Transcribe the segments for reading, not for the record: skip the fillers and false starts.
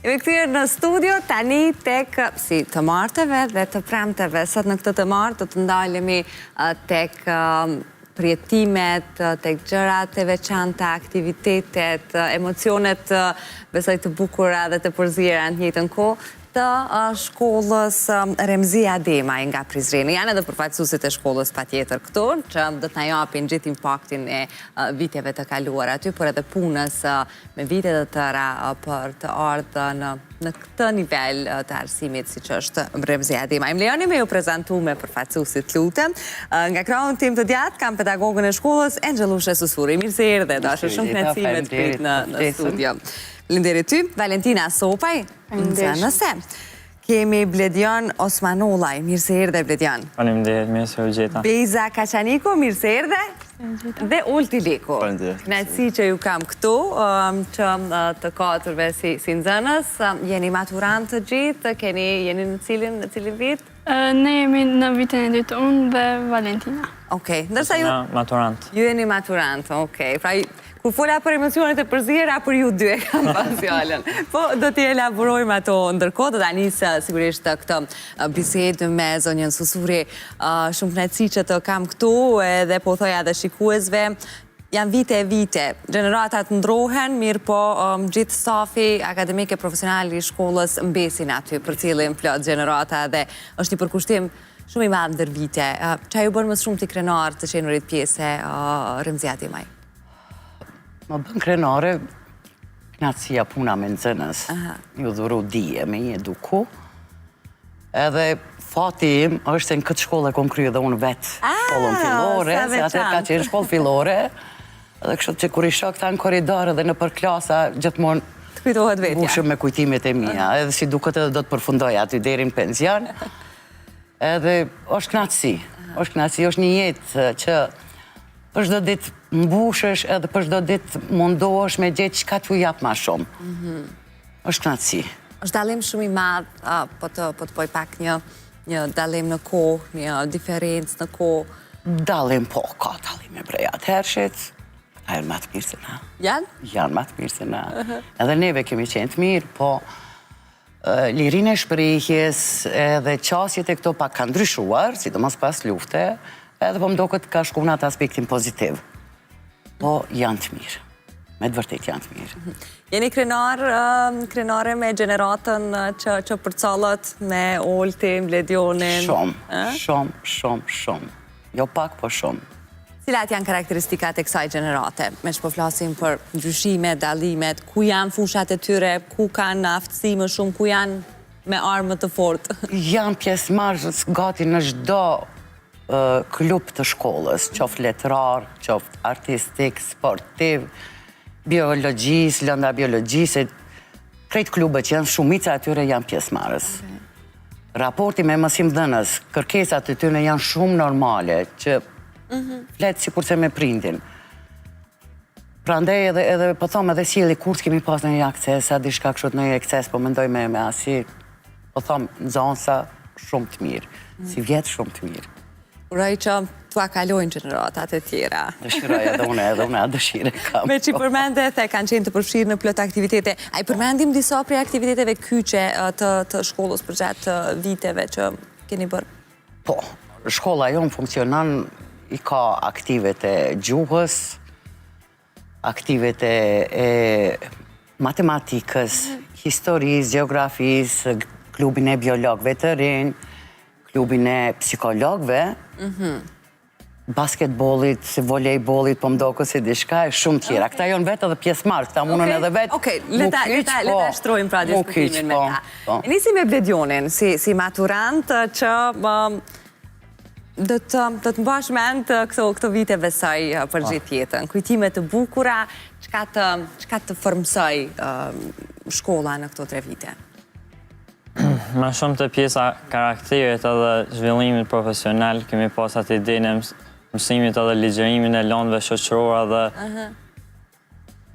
Jemi kthyer në studio tani tek si të martëve dhe të premteve. Sot në këtë të martë të ndalemi tek përjetimet, tek gjërat e veçanta, aktivitetet, emocionet besoj të bukura dhe të përzira në të njëjtën kohë të shkollës Remzia Demaj nga Prizreni. Janë edhe përfaqësuesit e shkollës patjetër këtu, që do të na japin gjithë impaktin e viteve të kaluar aty, por edhe punës me vite të tëra për të ardhur në këtë nivel të arsimit siç është Remzia Demaj. Më lejoni me ju prezantu me përfaqësuesit, lutem. Nga krahun tim të djathtë kam pedagogën e shkollës Angjelushe Susuri. Mirë se erdhe, dashur, shumë kënaqësi me të prit në studio. Faleminderit ty, Valentina Sopaj, nëse. Kemi Bledion Osmanollaj, mirë se erdhe Bledion. Faleminderit, mirë se u gjeta. Bejza Kaçaniku, mirë se erdhe. Dhe Ulti Liku. Kënaqësi që ju kam këtu, që të katërve si nxënës. Jeni maturant të gjithë, jeni në cilin vit? Ne jemi në vitin e dytë, unë dhe Valentina. Okej, ndërsa ju... Maturant. Ju jeni maturant, okej. Pra, kur fola për emocionet e përzira, për ju dy e kam pas fjallën. Po, do t'i elaborojmë ato ndërkohë, do t'a nisë sigurisht këtë bisedë me zonjën Susuri. Shumë kënaqësi që të kam këtu, edhe po thoja dhe shikuesve, janë vite e vite. Gjeneratat ndrohen, mirë po gjithë stafi akademike profesionali i shkollës mbesin aty për cilin plot gjenerata dhe është një përkushtim shumë i madh ndër vite. Çfarë ju bën më shumë t'i krenar të qenurit pjesë Remzia Demaj? Më bën krenare knatësia puna me nxënës. Ju dhuru dije me i eduku. Edhe fati im është se në këtë shkollë e kom krye dhe unë vetë shkollën fillore, se atër ka qenë shkollë fillore. Edhe kështë që kur i shok ta në koridorë dhe në për klasa, gjithmonë të kujtohet vetja. Bushëm me kujtimet e mia. Edhe si duket edhe do të përfundoj aty deri në penzion. Edhe është knatësi. Është një jetë që për çdo ditë mbushesh edhe për çdo ditë mundohesh me gjetë çka t'ju jap më shumë. Është knatësi. Është dallim shumë i madh, po të bëj pak një dallim në kohë, një diferencë në kohë. Dallim po, ka dallim me brejat hershit. Ata janë më të mirë se na. Janë? Janë më të mirë se na. Edhe neve kemi qenë të mirë, po lirinë e shprehjes edhe qasjet e këto pak kanë ndryshuar, sidomos pas lufte. Edhe po më duket ka shku në atë aspektin pozitiv. Po janë të mirë. Me të vërtet janë të mirë. Jeni krenare me gjeneratën që përcallët me Oltin, Bledionin? Shumë. Jo pak, po shumë. Cilat janë karakteristikat e kësaj gjenerate? Me që po flasim për ndryshimet, dallimet, ku janë fushat e tyre, ku kanë aftësi më shumë, ku janë me armë të fortë? Janë pjesëmarrës gati në çdo klub të shkollës, qoftë letrar, qoftë artistik, sportiv, biologjis, lënda biologjisë, krejt klubet që janë shumica atyre janë pjesëmarrës. Raporti me mësimdhënës, kërkesat e tyre janë shumë normale, që fletë sikurse me prindin. Prandaj edhe po them edhe sjellje kurs kemi pas në një akses, a diçka kështu në një akses, po mendoj me asi, po them nxënësa shumë të mirë, si vjet shumë të mirë. Uroj që t'ua kalojnë gjeneratat e tjera. Dëshiroj edhe unë a dëshire kam. Me që i përmendet e kanë qenë të përfshirë në plot aktivitete. A i përmendim disa prej aktiviteteve kyçe të shkollës për gjatë viteve që keni bërë? Po, shkolla jonë funksionon, i ka aktivet e gjuhës, aktivet e matematikës, historisë, geografisë, klubin e biologëve të rinj, klubin e psikologëve, basketbollit, volejbollit, po mdoko si diçka e shumë tjera. Këta jonë vetë edhe pjesëmarrë, këta munën edhe vetë. Okej, leta shtrojmë pra diskutimin me ta. Nisi me Bledionin, si maturant që do të mbash mend këto viteve saj për gjithë jetën. Kujtimet të bukura, çka të formsoj shkolla në këto 3 vite? Ma shumë të pjesa karakterit edhe zhvillimit profesional, kemi pas atë idenë mësimit edhe ligjërimin e lëndëve shoqërore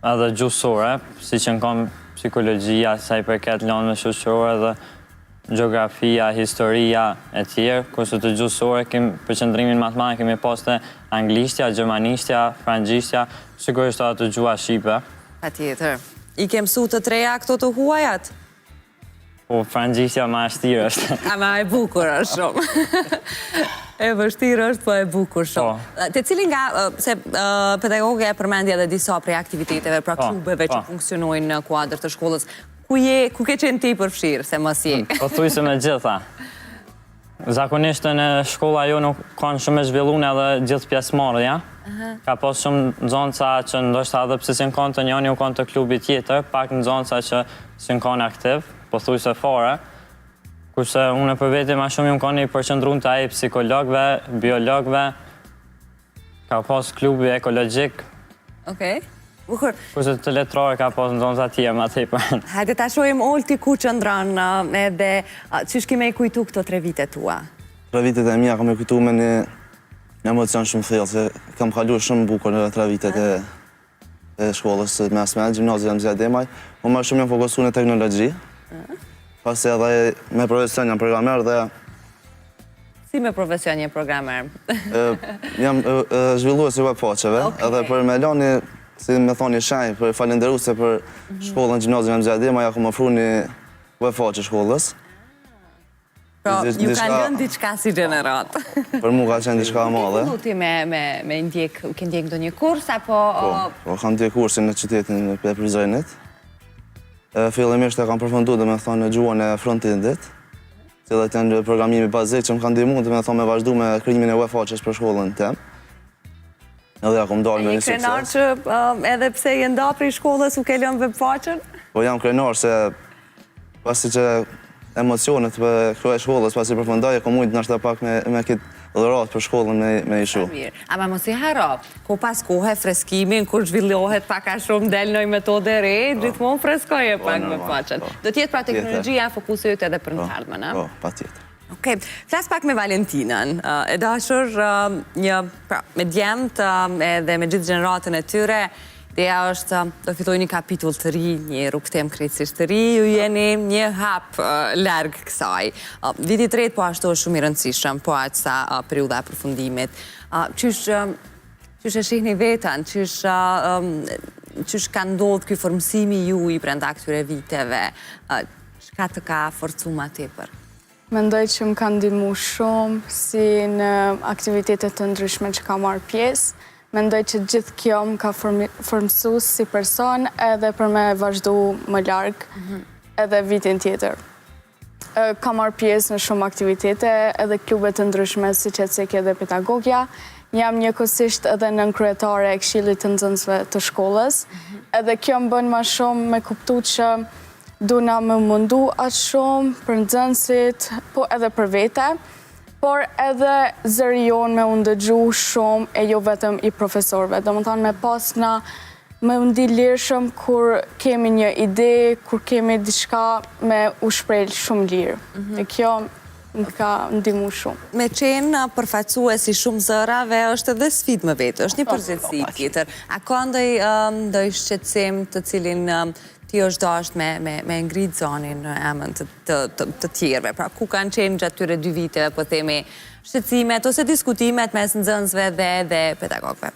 edhe gjuhësore, si që në kam psikologjia, sa i përket lëndëve shoqërore dhe geografia, historia e tjerë, kurse të gjuhësore për qëndrimin më të madh kemi pas të anglishtja, gjermanishtja, frangjishtja, sigurisht edhe të gjuha shqipe. Patjetër. I ke mësu të treja këto të huajat? Po, frangjisja ma e shtirë është. Ama e bukur është shumë. E vështirë është, po e bukur shumë. Të cilin nga, se pedagogë e përmendja dhe disa prej aktiviteteve, pra klubeve që funksionojnë në kuadrë të shkollës, ku ke qenë ti përfshirë, se mos je? Po thuj se me gjitha. Zakonisht në shkolla jo nuk kanë shumë e zhvillune edhe gjithë pjesëmarrja. Ka pas shumë nxënësa që ndoshta edhe pse s'in kanë të njëri u kanë të klubit tjetër, pak nxënësa që s'in kanë aktiv, po thuj se fare. Kurse unë për vete ma shumë ju kanë i përqëndrun të aji psikologve, biologve, ka pas klubi ekologjik. Okej, bukur. Kurse të letrore ka pas nxënësa tjerë ma tepër. Hajde ta shohim Olti ku qëndron edhe çish kime i kujtu këto 3 vite tua? 3 vitet e mia kam e kujtu me një emocion shumë thellë, se kam kaluar shumë bukur në 3 vitet e shkollës mesme, gjimnazit Hamzia Demaj. Unë më shumë jam fokusuar në teknologji. Pasi edhe me profesion jam programer dhe... Si me profesion një programer? Jam zhvillues i webfaqeve, edhe për me lani, si me thoni shenjë, për falenderuse për shkollën gjimnazit Hamzia Demaj, ja ku më fru një webfaqe shkollës. Pra, ju ka lënë diçka si gjenerat. Për mu ka qenë diçka madhe. Ku ti me ndjek, ke ndjek do një kurs, apo... Po, kam ndjek kursin në qytetin e Prizrenit. Fillimisht e kam përfunduar dhe me thonë në gjuhën e front-endit, cilët janë programimi bazik që më kanë ndihmuar dhe me thonë me vazhdu me krijimin e webfaqes për shkollën tem. Edhe ja kom dalë me një sukses. Krenar që edhe pse je nda prej shkollës u ke lënë webfaqen? Po jam krenar se pasi që emocionet për këto e shkollës pasi përfundoj, e kom mujtë nështë pak me këtë dhërat për shkollën me ishu. Ama mos i haro, ku pas kohë freskimin, kur zhvillohet pak a shumë del nëj metode re, gjithmonë freskoje pak me faqen. Do tjetë pra teknologjia fokuset edhe për në ardhmen, a? Po, pa tjetër. Okej, flas pak me Valentinën. E dashur me djemët edhe me gjithë gjeneratën e tyre, ideja është do fitoj një kapitull të ri, një rrugëtim krejtësisht të ri, ju jeni një hap larg kësaj. Viti i tretë po ashtu është shumë i rëndësishëm, po aq sa periudha e përfundimit. Qysh e shihni vetën, qysh ka ndodhur ky formësimi ju i brenda këtyre viteve, çka të ka forcuar më tepër? Mendoj që më ka ndihmuar shumë si në aktivitetet të ndryshme që kam marrë pjesë. Mendoj që gjithë kjo më ka formësu si person edhe për me vazhdu më largë edhe vitin tjetër. Ka marrë pjesë në shumë aktivitete edhe klubet të ndryshme si që cekje dhe pedagogja. Jam njëkohësisht edhe nënkryetare e Këshillit të Nxënësve të shkollës. Edhe kjo më bën më shumë me kuptu që duna më mundu atë shumë për nxënësit, po edhe për vete. Por edhe zëri jonë me undëgju shumë e jo vetëm i profesorve. Do më thanë me pas na me undi lirëshëm kur kemi një ide, kur kemi diçka me u shprejl shumë lirë. E kjo më ka ndihmu shumë. Me qenë përfaqësuesi shumë zërave është edhe sfidë më vetë, është një përgjithësi tjetër. A ka ndoj shqetësim të cilin ti është dasht me ngritë zonin në emën të tjerve? Pra, ku kanë qenë gjatë tyre 2 viteve, po themi, shqetësimet ose diskutimet mes nxënësve dhe pedagogëve?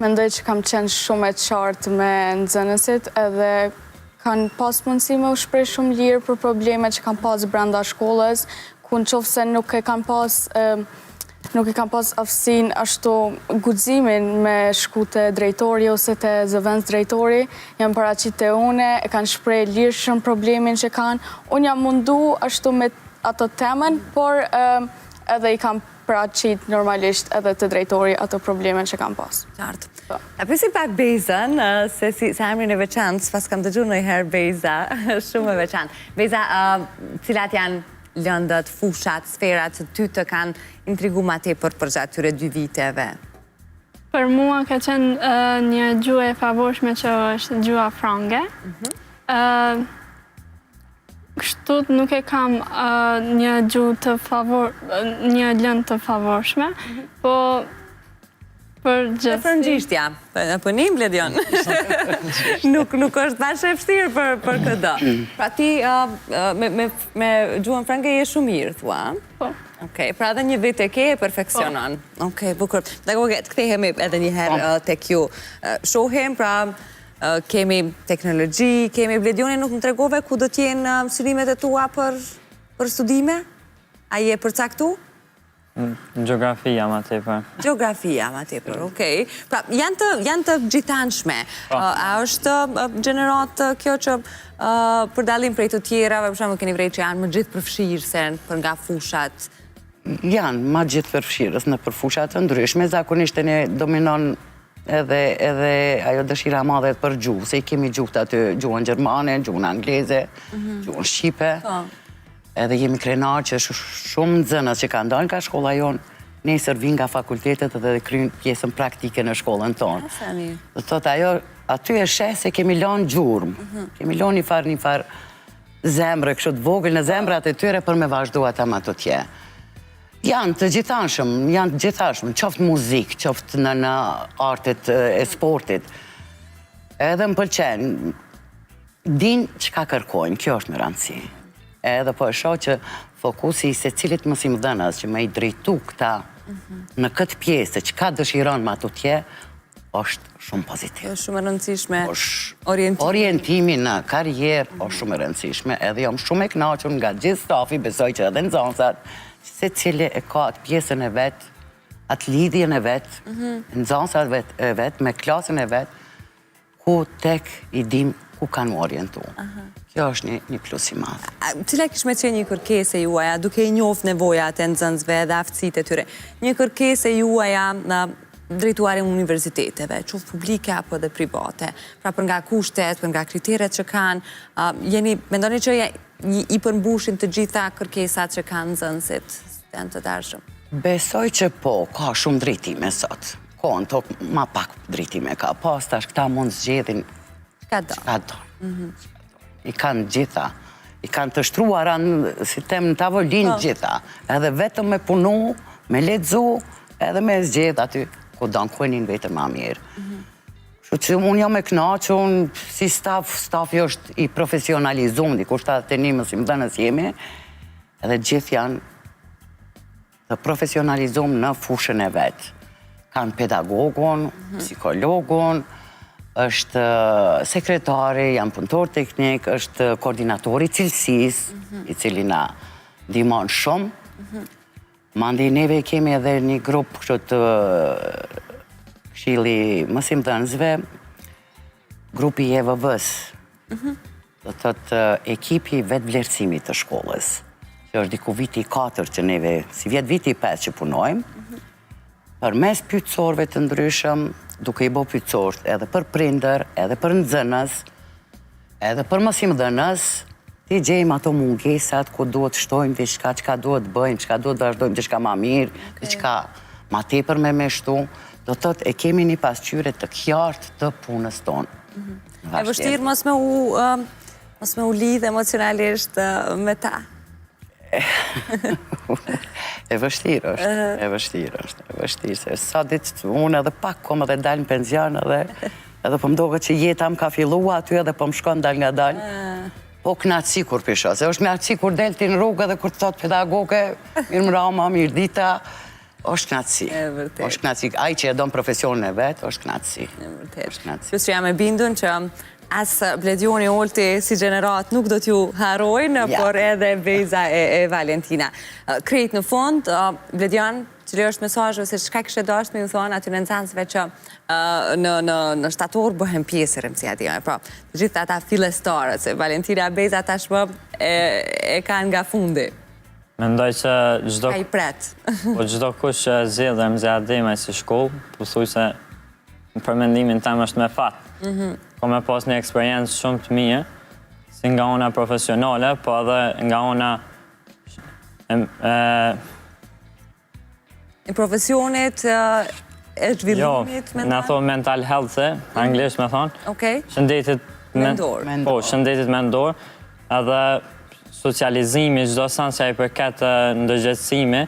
Mendoj që kam qenë shumë e qartë me nxënësit edhe kanë pas mundësi me u shpreh shumë lirë për problemet që kanë pas brenda shkollës, ku në qoftë se nuk e kam pas aftësin ashtu guximin me shku të drejtori ose të zëvendës drejtori, jam paraqit të une, e kanë shpreh lirë shumë problemin që kanë. Unë jam mundu ashtu me ato temen, por edhe i kam paraqit normalisht edhe të drejtori ato problemin që kanë pas. Qartë. A pysim pak Bejzën, se emrin e veçantë, pas kam dëgju ndonjëherë Bejza, shumë e veçantë. Bejza, cilat janë lëndët, fushat, sferat që ty të kanë intrigu ma tepër për gjatë tyre 2 viteve? Për mua ka qenë një gjuhë e favorshme që është gjuha frange. Kështu nuk e kam një gjuhë një lëndë të favorshme, po për gjithë... Për frëngjishtja, për një mbledion. Nuk është bashkë e fështirë për këtë. Pra ti me gjuhën frange je shumë mirë, thua? Po. Okej, pra edhe një vit e ke e perfeksionon. Okej, bukur. Dhe të kthehemi edhe njëherë tek ju. Shohem, pra, kemi teknologji, kemi Bledioni, nuk më tregove ku do t'jenë mësirimet e tua për studime? A je përcaktu? Geografia ma tepër. Geografia ma tepër, okej. Pra, janë të gjithanshme. A është gjenerat kjo që për dalim prej të tjerave, për shembull keni vrej që janë më gjithë përfshirë se për nga fushat? Janë ma gjithë përfshirës në përfushat të ndryshme, zakonisht e ne dominon edhe ajo dëshira madhe për gjuhë, se i kemi gjuhët aty, gjuhën gjermane, gjuhën angleze, gjuhën shqipe, edhe jemi krenar që shumë nxënës që ka ndalë nga shkolla jonë, nesër vinë nga fakultetet dhe kryjnë pjesën praktike në shkollën tonë. Dhe thotë ajo, aty e sheh se kemi lanë gjurmë, kemi lanë një farë zemrë, kështë të vogël në zemrat e tyre për me vazhdu ata ma të tje. Janë të gjithashëm, qoftë muzikë, qoftë në artet e sportit. Edhe më pëlqen, din që ka kërkojnë, kjo është në rëndësi. Edhe po e shoh që fokusi i se cilit mësimdhënës që me i drejtu këta në këtë pjesë, që ka dëshiron ma të tje, është shumë pozitiv. është shumë e rëndësishme orientimi në karrierë është shumë e rëndësishme, edhe jam shumë e kënaqur nga gjithë stafi, besoj që edhe nxënësat, se cili e ka atë pjesën e vetë, atë lidhjen e vetë, nxënësat e vetë, me klasën e vetë, ku tek i dim ku kanë më orientu. Kjo është një plus i madh. Cila kish me qenë një kërkesë juaja, duke i njoft nevojat e nxënësve dhe aftësitë e tyre? Një kërkesë juaja drejtuar e universiteteve, qoftë publike apo dhe private, pra për nga kushtet, për nga kriteret që kanë, mendoni që i përmbushin të gjitha kërkesat që kanë nxënësit, studentë të dashëm? Besoj që po, ka shumë drejtime sot. Kohën tok ma pak drejtime ka, pas tash këta mund zgjedhin Ka do. çka do. I kanë gjitha, i kanë të shtruara si tem në tavolinë gjitha, edhe vetëm me punu, me lexu, edhe me zgjedh aty ku don kuenin vetëm ma mirë. Kështu që unë jam e kënaqur, si stafi është i profesionalizuar, dikush ta të një mësimdhënës jemi, edhe gjithë janë të profesionalizuar në fushën e vetë. Kanë pedagogun, psikologun, është sekretari, janë punëtor teknik, është koordinatori cilësis, i cili na ndihmon shumë. Mandej neve kemi edhe një grup kështu të këshilli mësimdhënësve, grupi i EVV-s, do të thotë ekipi vetë vlerësimit të shkollës, që është diku viti 4 që neve, si vjet viti 5 që punojmë, për mes pyetësorëve të ndryshëm, duke i bo pyetësorët edhe për prindër, edhe për nxënës, edhe për mësimdhënës, ti gjejmë ato mungesat ku duhet shtojmë diçka, çka duhet bëjmë, çka duhet vazhdojmë diçka ma mirë, diçka ma tepër me shtu, do të thotë e kemi një pasqyrje të qartë të punës tonë. E vështirë mos me u lidh emocionalisht me ta. E vështirë është, se sa ditë unë edhe pak kom edhe dalë në penzion edhe po mdoket që jeta më ka fillua aty edhe po më shkon dal nga dal. Po knatësi kur pisha, se është knatësi kur del ti në rrugë edhe kur të thot pedagoge, mirë mbrëma, mirë dita, është knatësi. Është knatësi, ai që e don profesionin e vet, është knatësi. Plus që jam e bindun që as Bledioni Olti si gjenerat nuk do t'ju harojnë, por edhe Beza e Valentina. Krejt në fund, Bledion, cili është mesazhi ose çka kishe dashur me ju thonë aty në nxënësve që në shtator bëhen pjesë e rëmësia time. Pra, të gjithë ata fillestarët, se Valentina Beza tashmë e kanë nga fundi. Mendoj që çdo kush që zgjedh MZAD-me si shkollë, pothuajse për mendimin tim është me fat. Po me pas një eksperiencë shumë të mirë, si nga ona profesionale, po edhe nga ona i profesionit, e zhvillimit mental? Jo, në thonë mental health, anglisht me thonë. Okej. Shëndetit mendor. Po, shëndetit mendor, edhe socializimi, çdo sens që ai përket ndërgjegjësimi,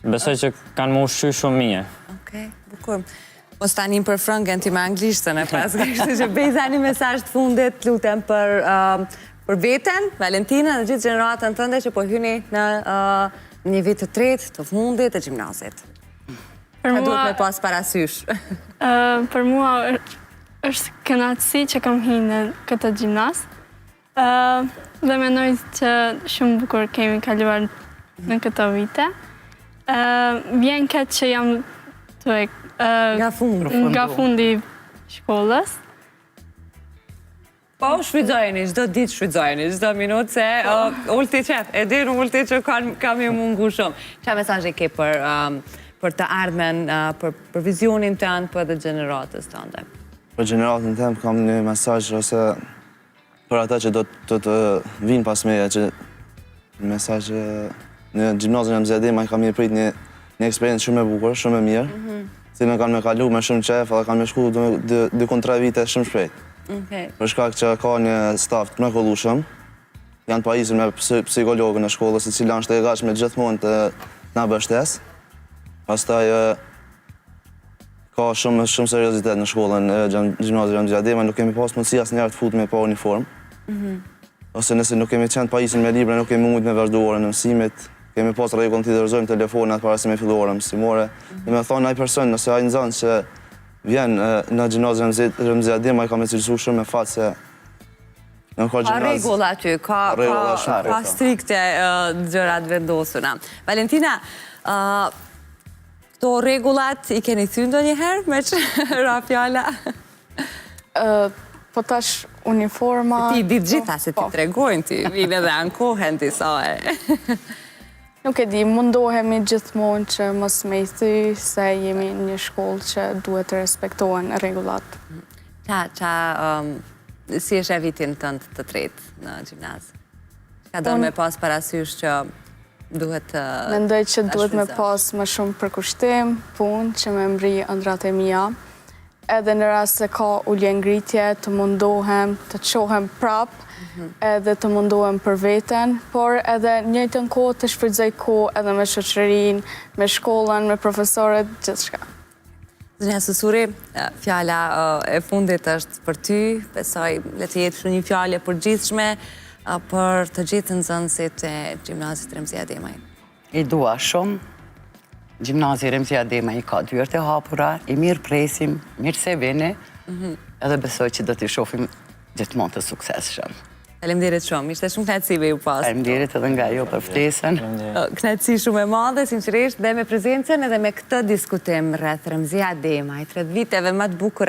besoj që kanë më ushqy shumë mirë. Okej, bukur. Mos tani për frëngen ti me anglishtën e pas, kështu që Beza një mesazh të fundit, lutem për veten, Valentina, në gjithë gjeneratën tënde që po hyni në një vit të tretë, të fundit të gjimnazit. Ka duhet me pas parasysh. Për mua është kënaqësi që kam hi në këtë gjimnaz. Dhe mendoj që shumë bukur kemi kaluar në këto vite. Vjen këtë që jam nga fundi shkollës. Po, shfrytëzojeni, çdo ditë shfrytëzojeni, çdo minutë, se ulti qef, e din ulti që kam i mungu shumë. Qa mesazhe ke për të ardhmen, për vizionin tënd, për dhe gjeneratës tënde? Për gjeneratën tëmë kam një mesazh ose për ata që do të vinë pas meje, që mesazh në gjimnazin e Mzia Demaj kam i prit një eksperiencë shumë e bukur, shumë e mirë, cilën kanë me kalu me shumë qef, edhe kanë me shku 2-3 vite shumë shpejt. Për shkak që ka një staf të mrekullueshëm, janë pajisur me psikologën e shkollës, e cila është e gatshme gjithmonë të na mbështes. Pastaj ka shumë seriozitet në shkollën e gjimnazit e Mzia Demaj, nuk kemi pas mundësi asnjëherë të futem me pa uniformë. Ose nëse nuk kemi qenë pajisur me libra, nuk kemi mundë me vazhdu orën e mësimit. Kemi pas rregull të dorëzojmë telefonat para se me fillu ora mësimore. Dhe me thonë ai person, nëse ai nxënës që vjen në gjimnazin e Mzia Demaj, ka me cilësu shumë me fatë se nuk ka gjimnaz. Ka rregulla aty, ka strikte gjërat vendosura. Valentina, këto rregullat i keni thënë ndonjëherë me që ra fjala? Po tash uniforma... Ti ditë gjitha se ti tregojnë ti, vinë edhe ankohen ti sa e. Nuk e di, mundohemi gjithmonë që mos me i thy se jemi një shkollë që duhet të respektohen rregullat. Si është e vitin tënd të tretë në gjimnaz? Ka do me pas parasysh që duhet të... Mendoj që duhet me pas më shumë përkushtim, punë që me mbri ëndrat e mia. Edhe në rast se ka ulje ngritje, të mundohem, të qohem prap, edhe të mundohem për veten, por edhe njëjtën kohë të shfrytëzoj kohë edhe me shoqërinë, me shkollën, me profesorët, gjithçka. Zonja Susuri, fjala e fundit është për ty, besoj le të jetë një fjalë e përgjithshme për të gjithë nxënësit e gjimnazit Remzia Demaj. I dua shumë. Gjimnazi Remzia Demaj i ka dyert e hapura, i mirë presim, mirë se vini, edhe besoj që do t'i shohim gjithmonë të suksesshëm. Faleminderit shumë, ishte shumë kënaqësi me ju pas. Faleminderit edhe nga ju për ftesën. Kënaqësi shumë e madhe, sinqerisht, dhe me prezencën edhe me këtë diskutim rreth Remzia Demaj, 3 viteve më të bukura